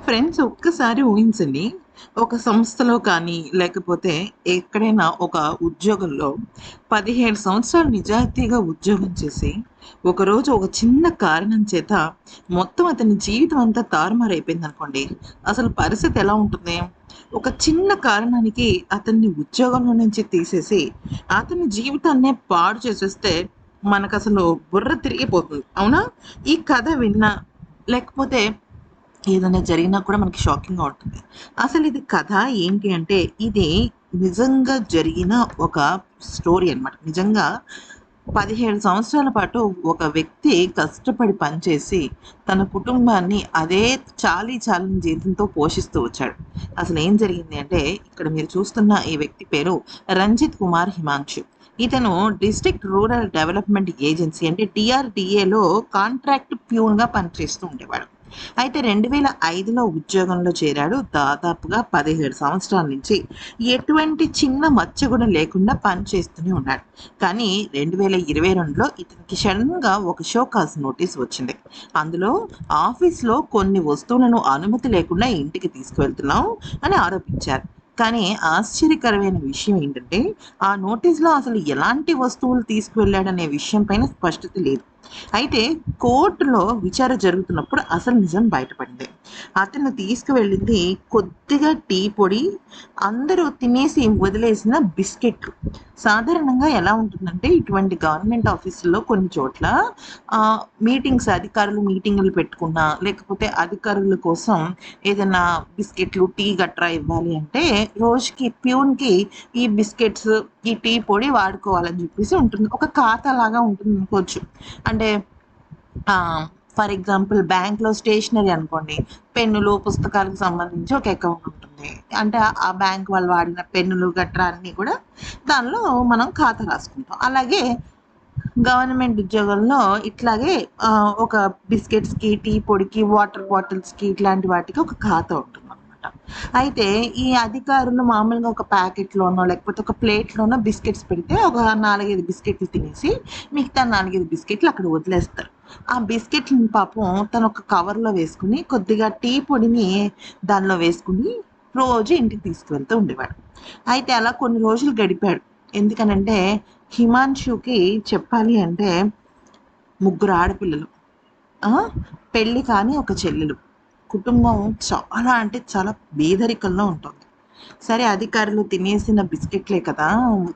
Friends ఒక్కసారి ఊహించండి. ఒక సంస్థలో కానీ, లేకపోతే ఎక్కడైనా ఒక ఉద్యోగంలో 17 సంవత్సరాలు నిజాయితీగా ఉద్యోగం చేసి, ఒకరోజు ఒక చిన్న కారణం చేత మొత్తం అతని జీవితం అంతా తారుమారైపోయిందనుకోండి. అసలు పరిస్థితి ఎలా ఉంటుంది? ఒక చిన్న కారణానికి అతన్ని ఉద్యోగంలో నుంచి తీసేసి, అతని జీవితాన్నే పాడు చేసేస్తే మనకసలు బుర్ర తిరిగిపోతుంది. అవునా? ఈ కథ విన్నా, లేకపోతే ఏదైనా జరిగినా కూడా మనకి షాకింగ్‌గా ఉంటుంది. అసలిది కథ ఏంటి అంటే, ఇది నిజంగా జరిగిన ఒక స్టోరీ అనమాట. నిజంగా 17 సంవత్సరాల పాటు ఒక వ్యక్తి కష్టపడి పనిచేసి, తన కుటుంబాన్ని అదే చాలీ చాలని జీతంతో పోషిస్తూ వచ్చాడు. అసలేం జరిగింది అంటే, ఇక్కడ మీరు చూస్తున్న ఈ వ్యక్తి పేరు రంజిత్ కుమార్ హిమాంశు. ఇతను డిస్ట్రిక్ట్ రూరల్ డెవలప్‌మెంట్ ఏజెన్సీ అంటే డీఆర్‌డీఏలో కాంట్రాక్ట్ ప్యూన్‌గా పనిచేస్తూ ఉండేవాడు. అయితే 2005లో ఉద్యోగంలో చేరాడు. దాదాపుగా 17 సంవత్సరాల నుంచి ఎటువంటి చిన్న మచ్చ కూడా లేకుండా పనిచేస్తూనే ఉన్నాడు. కానీ 2022లో ఇతనికి సడెన్‌గా ఒక షోకాజ్ నోటీస్ వచ్చింది. అందులో ఆఫీస్‌లో కొన్ని వస్తువులను అనుమతి లేకుండా ఇంటికి తీసుకువెళ్తున్నాం అని ఆరోపించారు. కానీ ఆశ్చర్యకరమైన విషయం ఏంటంటే, ఆ నోటీస్‌లో అసలు ఎలాంటి వస్తువులు తీసుకువెళ్ళాడనే విషయం పైన స్పష్టత లేదు. అయితే కోర్టులో విచారణ జరుగుతున్నప్పుడు అసలు నిజం బయటపడింది. అతను తీసుకువెళ్ళింది కొద్దిగా టీ పొడి, అందరూ తినేసి వదిలేసిన బిస్కెట్లు. సాధారణంగా ఎలా ఉంటుందంటే, ఇటువంటి గవర్నమెంట్ ఆఫీసుల్లో కొన్ని చోట్ల మీటింగ్స్ అధికారులు మీటింగులు పెట్టుకున్నా, లేకపోతే అధికారుల కోసం ఏదైనా బిస్కెట్లు, టీ గట్రా ఇవ్వాలి అంటే రోజుకి ప్యూన్‌కి ఈ బిస్కెట్స్, ఈ టీ పొడి వాడుకోవాలని చెప్పేసి ఉంటుంది. ఒక ఖాతా లాగా ఉంటుందనుకోవచ్చు. అంటే ఫర్ ఎగ్జాంపుల్ బ్యాంక్‌లో స్టేషనరీ అనుకోండి. పెన్నులు, పుస్తకాలకు సంబంధించి ఒక అకౌంట్ ఉంటుంది. అంటే ఆ బ్యాంక్ వాళ్ళు వాడిన పెన్నులు గట్రా అన్నీ కూడా దానిలో మనం ఖాతా రాసుకుంటాం. అలాగే గవర్నమెంట్ ఉద్యోగంలో ఇట్లాగే ఒక బిస్కెట్స్‌కి, టీ పొడికి, వాటర్ బాటిల్స్‌కి ఇట్లాంటి వాటికి ఒక ఖాతా ఉంటుందనమాట. అయితే ఈ అధికారులు మామూలుగా ఒక ప్యాకెట్‌లోనో, లేకపోతే ఒక ప్లేట్‌లోనో బిస్కెట్స్ పెడితే ఒక 4, 5 బిస్కెట్లు తినేసి మిగతా 4, 5 బిస్కెట్లు అక్కడ వదిలేస్తారు. ఆ బిస్కెట్‌లని పాపం తను ఒక కవర్‌లో వేసుకొని, కొద్దిగా టీ పొడిని దానిలో వేసుకొని రోజు ఇంటికి తీసుకువెళ్తూ ఉండేవాడు. అయితే అలా కొన్ని రోజులు గడిపాడు. ఎందుకనంటే హిమాంశుకి చెప్పాలి అంటే ముగ్గురు ఆడపిల్లలు. ఆ! పెళ్లి కాని ఒక చెల్లెలు. కుటుంబం చాలా అంటే చాలా పేదరికంలో ఉంటుంది. సరే అధికారులు తినేసిన బిస్కెట్‌లే కదా!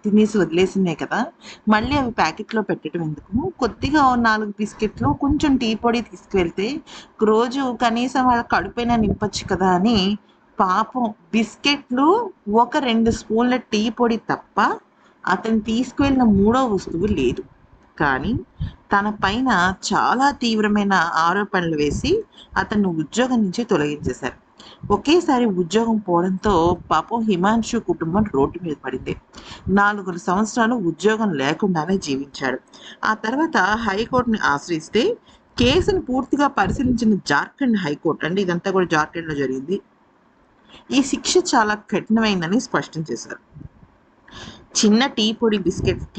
తినేసి వదిలేసినయి కదా! మళ్ళీ అవి ప్యాకెట్‌లో పెట్టడం ఎందుకు? కొద్దిగా ఓ 4 బిస్కెట్‌లు, కొంచెం టీ పొడి తీసుకువెళ్తే రోజు కనీసం వాళ్ళ కడుపైనా నింపొచ్చు కదా! అని పాపం బిస్కెట్‌లు, ఒక 2 స్పూన్ల టీ పొడి తప్ప అతను తీసుకువెళ్ళిన మూడో వస్తువు లేదు. కానీ తన పైన చాలా తీవ్రమైన ఆరోపణలు వేసి అతన్ని ఉద్యోగం నుంచి తొలగించేశారు. ఒకేసారి ఉద్యోగం పోవడంతో పాపం హిమాంశు కుటుంబం రోడ్డు మీద పడింది. 4 సంవత్సరాలు ఉద్యోగం లేకుండానే జీవించాడు. ఆ తర్వాత హైకోర్టుని ఆశ్రయిస్తే కేసును పూర్తిగా పరిశీలించిన జార్ఖండ్ హైకోర్టు, అంటే ఇదంతా కూడా జార్ఖండ్‌లో జరిగింది, ఈ శిక్ష చాలా కఠినమైందని స్పష్టం చేశారు. చిన్న టీ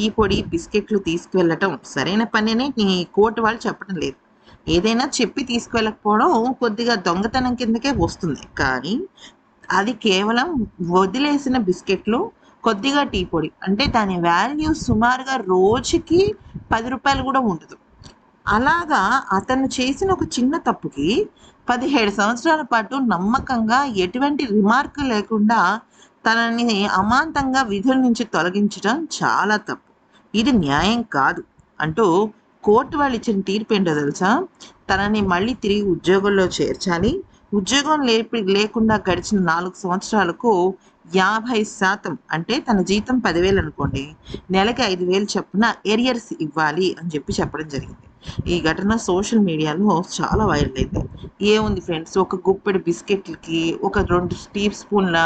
పొడి, బిస్కెట్లు తీసుకువెళ్ళటం సరైన పననే కోర్టు వాళ్ళు చెప్పడం లేదు. ఏదైనా చెప్పి తీసుకువెళ్ళకపోవడం కొద్దిగా దొంగతనం కిందకే వస్తుంది. కానీ అది కేవలం వదిలేసిన బిస్కెట్లు, కొద్దిగా టీ పొడి. అంటే దాని వాల్యూ సుమారుగా రోజుకి రూ. 10 కూడా ఉండదు. అలాగా అతను చేసిన ఒక చిన్న తప్పుకి 17 సంవత్సరాల పాటు నమ్మకంగా ఎటువంటి రిమార్క్ లేకుండా తనని అమాంతంగా విధుల నుంచి తొలగించడం చాలా తప్పు. ఇది న్యాయం కాదు అంటూ కోర్టు వాళ్ళు ఇచ్చిన తీర్పు ఏంటో తెలుసా? తనని మళ్ళీ తిరిగి ఉద్యోగంలో చేర్చాలి. ఉద్యోగం లేకుండా గడిచిన 4 సంవత్సరాలకు 50% అంటే తన జీతం 10,000 అనుకోండి. నెలకి 5,000 చొప్పున ఏరియర్స్ ఇవ్వాలి అని చెప్పడం జరిగింది. ఈ ఘటన సోషల్ మీడియాలో చాలా వైరల్ అయింది. ఏముంది ఫ్రెండ్స్, ఒక గుప్పెడు బిస్కెట్‌లకి, ఒక 2 టీ స్పూన్ల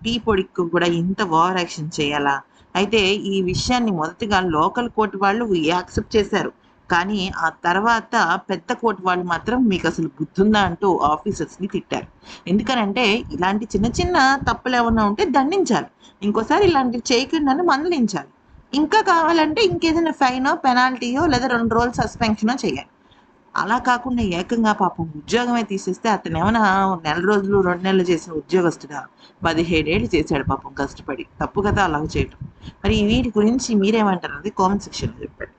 టీ పొడికి కూడా ఇంత ఓవర్ యాక్షన్ చేయాలా? అయితే ఈ విషయాన్ని మొదటగా లోకల్ కోర్ట్ వాళ్ళు యాక్సెప్ట్ చేశారు. కానీ ఆ తర్వాత పెద్ద కోర్ట్ వాళ్ళు మాత్రం మీకసలు బుద్ధుందా అంటూ ఆఫీసర్స్‌ని తిట్టారు. ఎందుకనంటే ఇలాంటి చిన్న చిన్న తప్పులేమన్నా ఉంటే దండించాలి. ఇంకోసారి ఇలాంటివి చేయకుండానే మందలించాలి. ఇంకా కావాలంటే ఇంకేదైనా ఫైనో, పెనాల్టీయో లేదా 2 రోజులు సస్పెన్షనో చేయాలి. అలా కాకుండా ఏకంగా పాపం ఉద్యోగమే తీసేస్తే అతనేమన్నా నెల రోజులు, 2 నెలలు చేసిన ఉద్యోగస్తుడా? 17 ఏళ్ళు చేశాడు పాపం కష్టపడి. తప్పు కదా అలాగ చేయటం. మరి వీటి గురించి మీరేమంటారన్నది కామెంట్ సెక్షన్‌లో చెప్పండి.